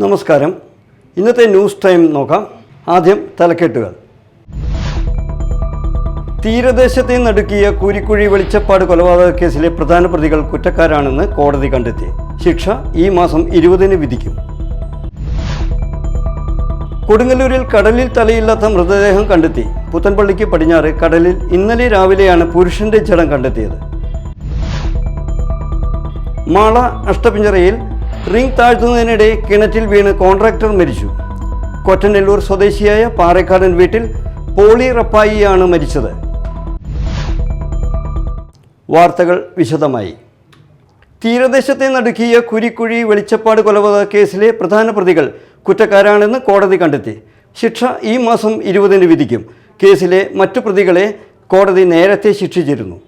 നമസ്കാരം. ഇന്നത്തെ news time നോക്കാം. ആദ്യം തലക്കെട്ടുകൾ. തീരദേശത്തെ നടുക്കിയ കൂരിക്കുഴി വെളിച്ചപ്പാട് കൊലപാതക കേസിലെ പ്രധാന പ്രതികൾ കുറ്റക്കാരാണെന്ന് കോടതി കണ്ടെത്തി. ശിക്ഷ ഈ മാസം 20-ന് വിധിക്കും. കൊടുങ്ങല്ലൂരിൽ കടലിൽ തലയില്ലാത്ത മൃതദേഹം കണ്ടെത്തി. പുത്തൻപള്ളിക്ക് പടിഞ്ഞാറ് കടലിൽ ഇന്നലെ രാവിലെയാണ് പുരുഷന്റെ ജഡം കണ്ടെത്തിയത്. മാള അഷ്ടപിഞ്ചറയിൽ റിംഗ് താഴ്ത്തുന്നതിനിടെ കിണറ്റിൽ വീണ് കോൺട്രാക്ടർ മരിച്ചു. കൊറ്റനെല്ലൂർ സ്വദേശിയായ പാറേക്കാടൻ വീട്ടിൽ പോളി റപ്പായിയാണ് മരിച്ചത്. വാർത്തകൾ വിശദമായി. തീരദേശത്തെ നടുക്കിയ കുരിക്കുഴി വെളിച്ചപ്പാട് കൊലപാതക കേസിലെ പ്രധാന പ്രതികൾ കുറ്റക്കാരാണെന്ന് കോടതി കണ്ടെത്തി. ശിക്ഷ ഈ മാസം 20-ന് വിധിക്കും. കേസിലെ മറ്റു പ്രതികളെ കോടതി നേരത്തെ ശിക്ഷിച്ചിരുന്നു.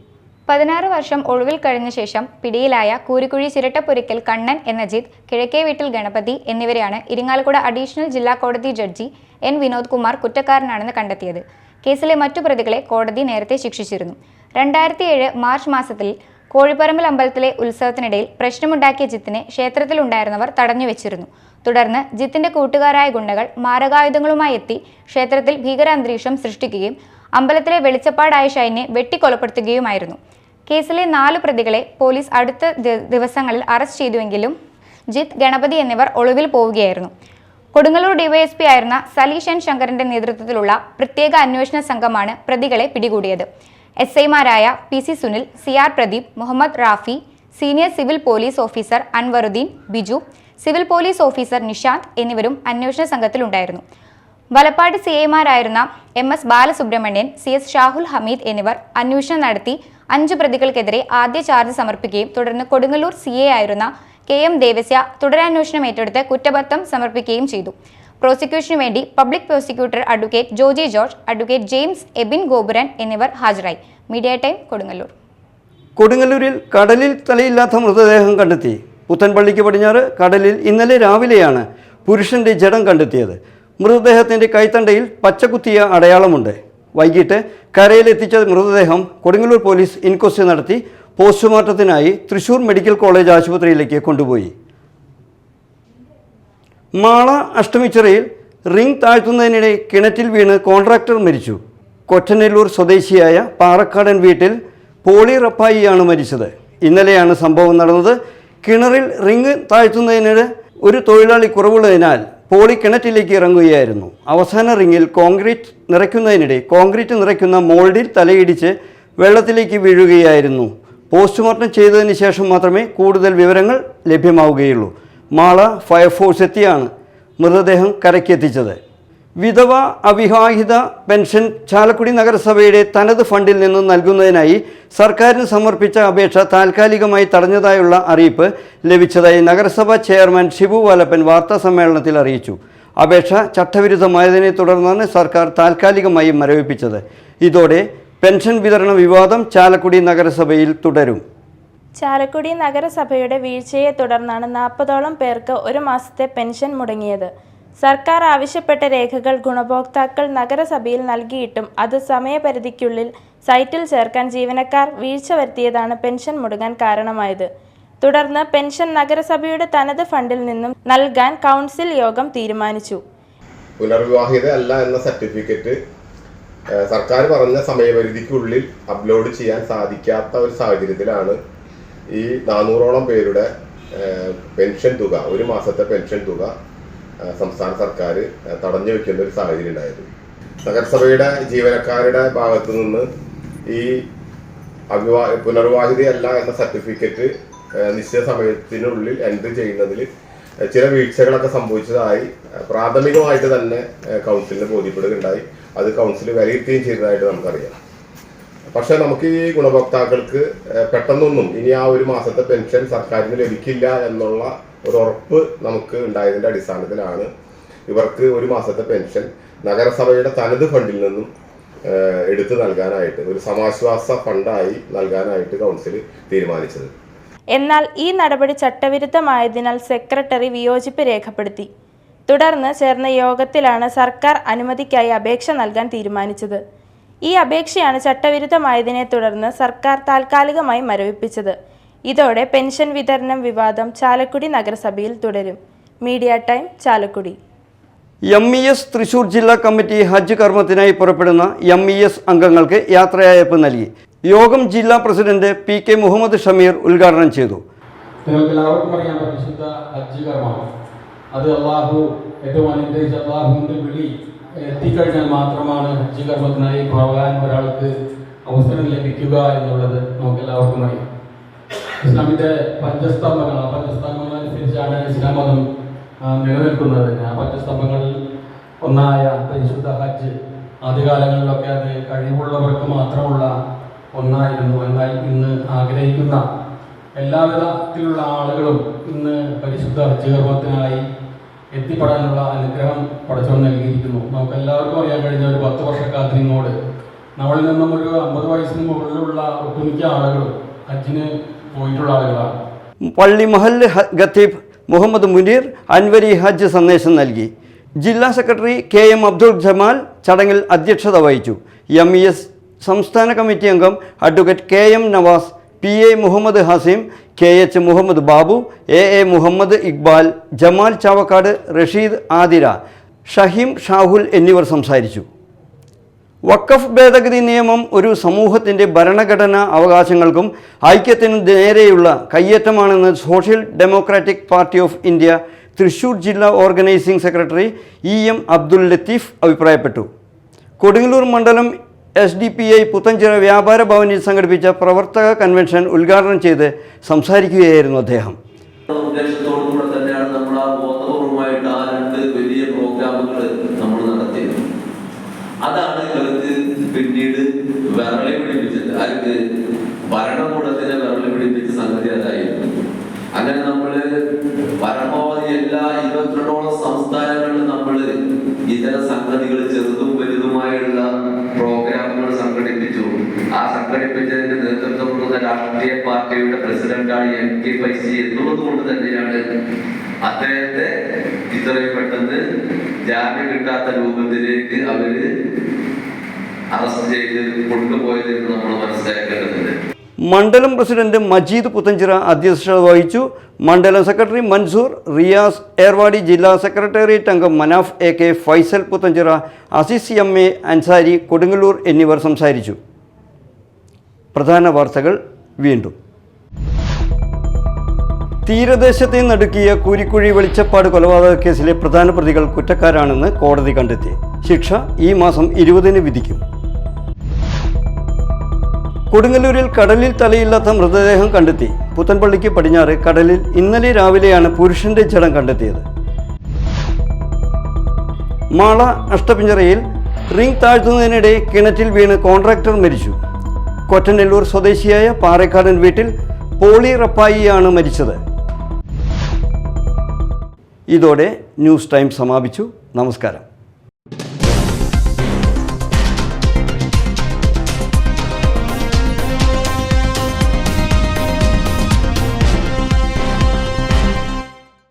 16 വർഷം ഒളിവിൽ കഴിഞ്ഞ ശേഷം പിടിയിലായ കൂരിക്കുഴി ചിരട്ടപ്പൊരിക്കൽ കണ്ണൻ എന്ന ജിത്ത്, കിഴക്കേ വീട്ടിൽ ഗണപതി എന്നിവരെയാണ് ഇരിങ്ങാലക്കുട അഡീഷണൽ ജില്ലാ കോടതി ജഡ്ജി എൻ വിനോദ് കുമാർ കുറ്റക്കാരനാണെന്ന് കണ്ടെത്തിയത്. കേസിലെ മറ്റു പ്രതികളെ കോടതി നേരത്തെ ശിക്ഷിച്ചിരുന്നു. 2007 മാർച്ച് മാസത്തിൽ കോഴിപ്പറമ്പിൽ അമ്പലത്തിലെ ഉത്സവത്തിനിടയിൽ പ്രശ്നമുണ്ടാക്കിയ ജിത്തിനെ ക്ഷേത്രത്തിലുണ്ടായിരുന്നവർ തടഞ്ഞുവെച്ചിരുന്നു. തുടർന്ന് ജിത്തിന്റെ കൂട്ടുകാരായ ഗുണ്ടകൾ മാരകായുധങ്ങളുമായി എത്തി ക്ഷേത്രത്തിൽ ഭീകരാന്തരീക്ഷം സൃഷ്ടിക്കുകയും അമ്പലത്തിലെ വെളിച്ചപ്പാടായ ഷൈനെ വെട്ടിക്കൊലപ്പെടുത്തുകയുമായിരുന്നു. കേസിലെ 4 പ്രതികളെ പോലീസ് അടുത്ത ദിവസങ്ങളിൽ അറസ്റ്റ് ചെയ്തുവെങ്കിലും ജിത്ത്, ഗണപതി എന്നിവർ ഒളിവിൽ പോവുകയായിരുന്നു. കൊടുങ്ങല്ലൂർ ഡിവൈഎസ്പി ആയിരുന്ന സലീഷ് എൻ ശങ്കറിന്റെ നേതൃത്വത്തിലുള്ള പ്രത്യേക അന്വേഷണ സംഘമാണ് പ്രതികളെ പിടികൂടിയത്. SI-മാരായ PC Sunil, CR Pradeep, Muhammad Rafi, senior civil police officer Anwaruddin, Biju, civil police officer Nishanth എന്നിവരും അന്വേഷണ സംഘത്തിലുണ്ടായിരുന്നു. വലപ്പാട് CI-മാരായിരുന്ന MS ബാലസുബ്രഹ്മണ്യൻ, CS ഷാഹുൽ ഹമീദ് എന്നിവർ അന്വേഷണം നടത്തി 5 പ്രതികൾക്കെതിരെ ആദ്യ ചാർജ് സമർപ്പിക്കുകയും തുടർന്ന് കൊടുങ്ങല്ലൂർ CA ആയിരുന്ന KM ദേവസ്യ തുടരന്വേഷണം ഏറ്റെടുത്ത് കുറ്റപത്രം സമർപ്പിക്കുകയും ചെയ്തു. പ്രോസിക്യൂഷനു വേണ്ടി public prosecutor advocate Joji George, advocate James Ebin Gopuran എന്നിവർ ഹാജരായി. Media time, Kodungallur. കൊടുങ്ങല്ലൂരിൽ കടലിൽ തലയില്ലാത്ത മൃതദേഹം കണ്ടെത്തി. പുത്തൻപള്ളിക്ക് പടിഞ്ഞാറ് കടലിൽ ഇന്നലെ രാവിലെയാണ് പുരുഷന്റെ ജഡം കണ്ടെത്തിയത്. മൃതദേഹത്തിൻ്റെ കൈത്തണ്ടയിൽ പച്ചകുത്തിയ അടയാളമുണ്ട്. വൈകിട്ട് കരയിലെത്തിച്ച മൃതദേഹം കൊടുങ്ങല്ലൂർ പോലീസ് ഇൻക്വസ്റ്റ് നടത്തി പോസ്റ്റ്മോർട്ടത്തിനായി തൃശൂർ മെഡിക്കൽ കോളേജ് ആശുപത്രിയിലേക്ക് കൊണ്ടുപോയി. മാള അഷ്ടമിച്ചിറയിൽ റിംഗ് താഴ്ത്തുന്നതിനിടെ കിണറ്റിൽ വീണ് കോൺട്രാക്ടർ മരിച്ചു. കൊറ്റനെല്ലൂർ സ്വദേശിയായ പാറക്കാടൻ വീട്ടിൽ പോളി റപ്പായിയാണ് മരിച്ചത്. ഇന്നലെയാണ് സംഭവം നടന്നത്. കിണറിൽ റിംഗ് താഴ്ത്തുന്നതിനിടെ ഒരു തൊഴിലാളി കുറവുള്ളതിനാൽ പോളി കിണറ്റിലേക്ക് ഇറങ്ങുകയായിരുന്നു. അവസാന റിങ്ങിൽ കോൺക്രീറ്റ് നിറയ്ക്കുന്ന മോൾഡിൽ തലയിടിച്ച് വെള്ളത്തിലേക്ക് വീഴുകയായിരുന്നു. പോസ്റ്റ്മോർട്ടം ചെയ്തതിന് ശേഷം മാത്രമേ കൂടുതൽ വിവരങ്ങൾ ലഭ്യമാവുകയുള്ളൂ. മാള ഫയർഫോഴ്സ് എത്തിയാണ് മൃതദേഹം കരയ്ക്കെത്തിച്ചത്. വിധവ അവിവാഹിത പെൻഷൻ ചാലക്കുടി നഗരസഭയുടെ തനത് ഫണ്ടിൽ നിന്നും നൽകുന്നതിനായി സർക്കാരിന് സമർപ്പിച്ച അപേക്ഷ താൽക്കാലികമായി തടഞ്ഞതായുള്ള അറിയിപ്പ് ലഭിച്ചതായി നഗരസഭാ ചെയർമാൻ ഷിബു വാലപ്പൻ വാർത്താസമ്മേളനത്തിൽ അറിയിച്ചു. അപേക്ഷ ചട്ടവിരുദ്ധമായതിനെ തുടർന്നാണ് സർക്കാർ താൽക്കാലികമായി മരവിപ്പിച്ചത്. ഇതോടെ പെൻഷൻ വിതരണ വിവാദം ചാലക്കുടി നഗരസഭയിൽ തുടരും. ചാലക്കുടി നഗരസഭയുടെ വീഴ്ചയെ തുടർന്നാണ് 40ഓളം പേർക്ക് 1 മാസത്തെ പെൻഷൻ മുടങ്ങിയത്. സർക്കാർ ആവശ്യപ്പെട്ട രേഖകൾ ഗുണഭോക്താക്കൾ നഗരസഭയിൽ നൽകിയിട്ടും അത് സമയപരിധിക്കുള്ളിൽ സൈറ്റിൽ ചേർക്കാൻ ജീവനക്കാർ വീഴ്ച വരുത്തിയതാണ് പെൻഷൻ മുടങ്ങാൻ കാരണമായത്. തുടർന്ന് പെൻഷൻ നഗരസഭയുടെ തനത് ഫണ്ടിൽ നിന്നും നൽകാൻ കൗൺസിൽ യോഗം തീരുമാനിച്ചു. പുനർവിവാഹിത അല്ല എന്ന സർട്ടിഫിക്കറ്റ് സർക്കാർ പറഞ്ഞ സമയപരിധിക്കുള്ളിൽ അപ്ലോഡ് ചെയ്യാൻ സാധിക്കാത്ത ഒരു സാഹചര്യത്തിലാണ് ഈ 400ഓളം പേരുടെ പെൻഷൻ തുക, 1 മാസത്തെ പെൻഷൻ തുക സംസ്ഥാന സർക്കാർ തടഞ്ഞു വെക്കുന്ന ഒരു സാഹചര്യം ഉണ്ടായത്. നഗരസഭയുടെ ജീവനക്കാരുടെ ഭാഗത്തു നിന്ന് ഈ പുനർവിവാഹിതയല്ല എന്ന സർട്ടിഫിക്കറ്റ് നിശ്ചിത സമയത്തിനുള്ളിൽ എൻട്രി ചെയ്യുന്നതിൽ ചില വീഴ്ചകളൊക്കെ സംഭവിച്ചതായി പ്രാഥമികമായിട്ട് തന്നെ കൗൺസിലിന് ബോധ്യപ്പെടുകയുണ്ടായി. അത് കൗൺസിൽ വിലയിരുത്തുകയും ചെയ്തതായിട്ട് നമുക്കറിയാം. പക്ഷെ നമുക്ക് ഈ ഗുണഭോക്താക്കൾക്ക് പെട്ടെന്നൊന്നും ഇനി ആ 1 മാസത്തെ പെൻഷൻ സർക്കാരിന് ലഭിക്കില്ല എന്നുള്ള ഒരു ഉറപ്പ് നമുക്ക് ഉണ്ടായതിൻ്റെ അടിസ്ഥാനത്തിലാണ് ഇവർക്ക് 1 മാസത്തെ പെൻഷൻ നഗരസഭയുടെ തനത് ഫണ്ടിൽ നിന്നും എടുത്തു നൽകാനായിട്ട്, ഒരു സമാശ്വാസ ഫണ്ടായി നൽകാനായിട്ട് കൗൺസിൽ തീരുമാനിച്ചത്. എന്നാൽ ഈ നടപടി ചട്ടവിരുദ്ധമായതിനാൽ സെക്രട്ടറി വിയോജിപ്പ് രേഖപ്പെടുത്തി. തുടർന്ന് ചേർന്ന യോഗത്തിലാണ് സർക്കാർ അനുമതിക്കായി അപേക്ഷ നൽകാൻ തീരുമാനിച്ചത്. ഈ അപേക്ഷയാണ് ചട്ടവിരുദ്ധമായതിനെ തുടർന്ന് സർക്കാർ താൽക്കാലികമായി മരവിപ്പിച്ചത്. ഇതോടെ പെൻഷൻ വിതരണം വിവാദം ചാലക്കുടി നഗരസഭയിൽ തുടരും. Media time Chalakudy. MES Thrissur ജില്ലാ കമ്മിറ്റി ഹജ്ജ് കർമ്മത്തിനായി പുറപ്പെടുന്ന MES അംഗങ്ങൾക്ക് യാത്രയയപ്പ് നൽകി. യോഗം ജില്ലാ പ്രസിഡന്റ് PK മുഹമ്മദ് ഷമീർ ഉദ്ഘാടനം ചെയ്തു. നിങ്ങൾക്കെല്ലാവർക്കും അറിയാം, പരിശുദ്ധ ഹജ്ജ് കർമ്മം അത് അള്ളാഹു ഏറ്റവും അനുഗ്രഹിച്ച അള്ളാഹുവിൻ്റെ വിളി എത്തിക്കഴിഞ്ഞാൽ മാത്രമാണ് ഹജ്ജ് കർമ്മത്തിനായി പോകാൻ ഒരാൾക്ക് അവസരം ലഭിക്കുക എന്നുള്ളത് നമുക്കെല്ലാവർക്കും അറിയാം. ഇസ്ലാമിൻ്റെ പഞ്ചസ്തംഭങ്ങൾ അനുസരിച്ചാണ് ഇസ്ലാം മതം നിലനിൽക്കുന്നത്. ആ പഞ്ചസ്തംഭങ്ങളിൽ ഒന്നായ പരിശുദ്ധ ഹജ്ജ് ആദ്യകാലങ്ങളിലൊക്കെ അത് കഴിവുള്ളവർക്ക് മാത്രമുള്ള ഒന്നായിരുന്നു. എന്നാൽ ഇന്ന് ആഗ്രഹിക്കുന്ന എല്ലാവിധത്തിലുള്ള ആളുകളും ഇന്ന് പരിശുദ്ധ ഹജ്ജ് കർമ്മത്തിനായി എത്തിപ്പെടാനുള്ള അനുഗ്രഹം പടച്ചവൻ നൽകിയിരിക്കുന്നു. നമുക്കെല്ലാവർക്കും അറിയാൻ കഴിഞ്ഞ ഒരു 10 വർഷക്കാലത്തിനോട് നമ്മളിൽ നിന്നും ഒരു 50 വയസ്സിന് മുകളിലുള്ള ഒട്ടുമിക്ക ആളുകളും ഹജ്ജിന് പോയിട്ടുള്ള ആളുകളാണ്. പള്ളി മഹല്ല് ഖത്തീബ് മുഹമ്മദ് മുനീർ അൻവരി ഹജ്ജ് സന്ദേശം നൽകി. ജില്ലാ സെക്രട്ടറി KM അബ്ദുൾ ജമാൽ ചടങ്ങിൽ അധ്യക്ഷത വഹിച്ചു. MES സംസ്ഥാന കമ്മിറ്റി അംഗം advocate KM Navas, PA Muhammad Haseem, KH Muhammad Babu, AA Muhammad Iqbal, Jamal Chavakkad, Rasheed Athira, Shaheem Shahul എന്നിവർ സംസാരിച്ചു. വഖഫ് ഭേദഗതി നിയമം ഒരു സമൂഹത്തിൻ്റെ ഭരണഘടനാ അവകാശങ്ങൾക്കും ഐക്യത്തിനും നേരെയുള്ള കയ്യേറ്റമാണെന്ന് social democratic party of India Thrissur ജില്ലാ organising secretary EM Abdul Latheef അഭിപ്രായപ്പെട്ടു. കൊടുങ്ങല്ലൂർ മണ്ഡലം SDPI പുത്തഞ്ചിറ വ്യാപാര ഭവനിൽ സംഘടിപ്പിച്ച പ്രവർത്തക കൺവെൻഷൻ ഉദ്ഘാടനം ചെയ്ത് സംസാരിക്കുകയായിരുന്നു അദ്ദേഹം. ഉദ്ദേശത്തോടുകൂടെ തന്നെയാണ് നമ്മൾ ആ ബോധപൂർവമായിട്ട് ആ 2 വലിയ പ്രോഗ്രാമുകൾ നമ്മൾ നടത്തിയത്. അതാണ് ഇവർക്ക് പിന്നീട് വിരളി പിടിപ്പിച്ചത്. അവർക്ക് ഭരണകൂടത്തിനെ വിരളി പിടിപ്പിച്ച സംഗതി അതായിരുന്നു. അങ്ങനെ നമ്മള് പരമാവധി എല്ലാ 22ഓളം സംസ്ഥാനങ്ങളിലും നമ്മൾ ഇത്തരം സംഗതികൾ ചെറുതും വലുതുമായുള്ള പ്രോഗ്രാമുകൾ സംഘടിപ്പിച്ചു. ആ സംഘടിപ്പിച്ചതിന് നേതൃത്വം കൊടുക്കുന്ന രാഷ്ട്രീയ പാർട്ടിയുടെ പ്രസിഡന്റാണ് MK ഫൈസി എന്നുള്ളത് കൊണ്ട് തന്നെയാണ് അദ്ദേഹത്തെ ഇത്രയും പെട്ടെന്ന് ജാമ്യം കിട്ടാത്ത രൂപത്തിലേക്ക് അവര് അറസ്റ്റ് ചെയ്ത് കൊണ്ടുപോയതെന്ന് നമ്മൾ മനസ്സിലാക്കേണ്ടതുണ്ട്. മണ്ഡലം പ്രസിഡന്റ് മജീദ് പുത്തഞ്ചിറ അധ്യക്ഷത വഹിച്ചു. മണ്ഡലം സെക്രട്ടറി മൻസൂർ, റിയാസ് ഏർവാടി, ജില്ലാ സെക്രട്ടേറിയറ്റ് അംഗം മനാഫ് AK, ഫൈസൽ പുത്തഞ്ചിറ, അസീസ് MA അൻസാരി, കൊടുങ്ങല്ലൂർ എന്നിവർ സംസാരിച്ചു. പ്രധാന വാർത്തകൾ വീണ്ടും. തീരദേശത്തെ നടുക്കിയ കൂരിക്കുഴി വെളിച്ചപ്പാട് കൊലപാതക കേസിലെ പ്രധാന പ്രതികൾ കുറ്റക്കാരാണെന്ന് കോടതി കണ്ടെത്തി. ശിക്ഷ ഈ മാസം 20-ന് വിധിക്കും. കൊടുങ്ങല്ലൂരിൽ കടലിൽ തലയില്ലാത്ത മൃതദേഹം കണ്ടെത്തി. പുത്തൻപള്ളിക്ക് പടിഞ്ഞാറ് കടലിൽ ഇന്നലെ രാവിലെയാണ് പുരുഷന്റെ ജഡം കണ്ടെത്തിയത്. മാള അഷ്ടപിഞ്ചറയിൽ റിംഗ് താഴ്ത്തുന്നതിനിടെ കിണറ്റിൽ വീണ് കോൺട്രാക്ടർ മരിച്ചു. കൊറ്റനെല്ലൂർ സ്വദേശിയായ പാറേക്കാടൻ വീട്ടിൽ പോളി റപ്പായിയാണ് മരിച്ചത്. ഇതോടെ ന്യൂസ് ടൈം സമാപിച്ചു. നമസ്കാരം.